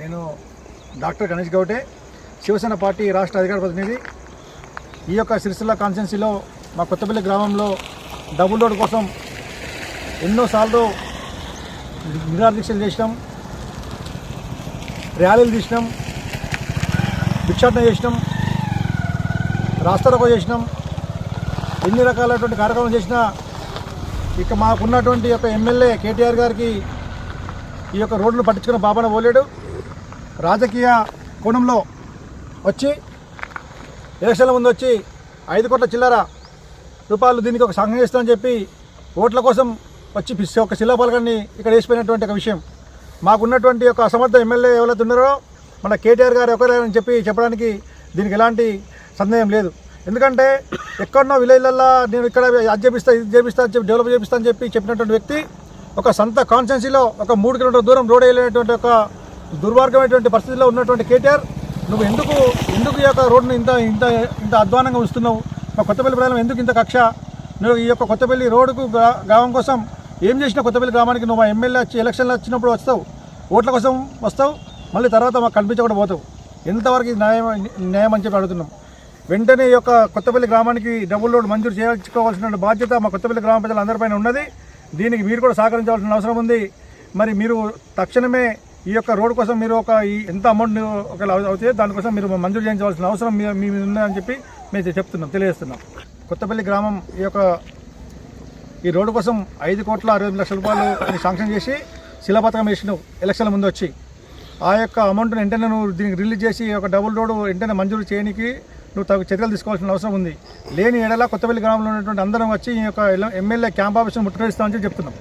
నేను doctor Ganesh గౌటే, Shiv Sena party రాష్ట్ర అధికార ప్రతినిధి. ఈ యొక్క సిరిసిల్ల కాన్స్టిట్యున్సీలో మా కొత్తపల్లి గ్రామంలో డబుల్ రోడ్ కోసం ఎన్నోసార్లు నిరాహార దీక్షలు చేసినాం, ర్యాలీలు తీసినాం, భిక్షాటన చేసినాం, రాస్తారోకో చేసినాం. ఎన్ని రకాలైనటువంటి కార్యక్రమాలు చేసినా ఇక మాకున్నటువంటి యొక్క ఎమ్మెల్యే కేటీఆర్ గారికి ఈ యొక్క రోడ్లను పట్టించుకున్న పాపన పోలేడు. రాజకీయ కోణంలో వచ్చి ఎలక్షన్ల ముందు వచ్చి 5 కోట్ల చిల్లర రూపాయలు దీనికి ఒక సంఘం చేస్తామని చెప్పి ఓట్ల కోసం వచ్చి ఒక శిలాఫలకాన్ని ఇక్కడ వేసిపోయినటువంటి ఒక విషయం. మాకున్నటువంటి ఒక అసమర్థ ఎమ్మెల్యే ఎవరైతే ఉన్నారో మన కేటీఆర్ గారు ఒకరేనని చెప్పడానికి దీనికి ఎలాంటి సందేహం లేదు. ఎందుకంటే ఎక్కడనో విలేజ్లల్లో నేను ఇక్కడ అది చేపిస్తా ఇది చేపిస్తా అని చెప్పి డెవలప్ చేపిస్తా అని చెప్పినటువంటి వ్యక్తి ఒక సొంత కాన్స్టిట్యున్సీలో ఒక 3 కిలోమీటర్ల దూరం రోడ్ వేయలేనటువంటి ఒక దుర్మార్గమైనటువంటి పరిస్థితిలో ఉన్నటువంటి కేటీఆర్ నువ్వు ఎందుకు ఈ యొక్క రోడ్డును ఇంత ఇంత ఇంత అధ్వానంగా ఉంచుతున్నావు? మా కొత్తపల్లి ప్రజలు ఎందుకు ఇంత కక్ష? నువ్వు ఈ యొక్క కొత్తపల్లి రోడ్డుకు గ్రామం కోసం ఏం చేసినా కొత్తపల్లి గ్రామానికి నువ్వు మా ఎమ్మెల్యే వచ్చి ఎలక్షన్లు వచ్చినప్పుడు వస్తావు, ఓట్ల కోసం వస్తావు, మళ్ళీ తర్వాత మాకు కనిపించకుండా పోతావు. ఎంతవరకు న్యాయం అని చెప్పి అడుగుతున్నాం. వెంటనే ఈ యొక్క కొత్తపల్లి గ్రామానికి డబుల్ రోడ్ మంజూరు చేయించుకోవాల్సిన బాధ్యత మా కొత్తపల్లి గ్రామ ప్రజలందరిపైన ఉన్నది. దీనికి మీరు కూడా సహకరించాల్సిన అవసరం ఉంది. మరి మీరు తక్షణమే ఈ యొక్క రోడ్ కోసం మీరు ఎంత అమౌంట్ ఒకవేళ అవుతే దానికోసం మీరు మంజూరు చేయించవలసిన అవసరం మీ మీద ఉందని చెప్పి మేము తెలియజేస్తున్నాం. కొత్తపల్లి గ్రామం ఈ రోడ్డు కోసం 5,60,00,000 రూపాయలు శాంక్షన్ చేసి శిలాపథకం వేసినావు ఎలక్షన్ల ముందు వచ్చి. ఆ యొక్క అమౌంట్ను వెంటనే నువ్వు దీనికి రిలీజ్ చేసి ఈ యొక్క డబుల్ రోడ్డు వెంటనే మంజూరు చేయడానికి నువ్వు చర్యలు తీసుకోవాల్సిన అవసరం ఉంది. లేని ఏడలా కొత్తపల్లి గ్రామంలో ఉన్నటువంటి అందరం వచ్చి ఈ యొక్క ఎమ్మెల్యే క్యాంప్ ఆఫీస్ను ముట్టడిస్తామని చెప్తున్నాం.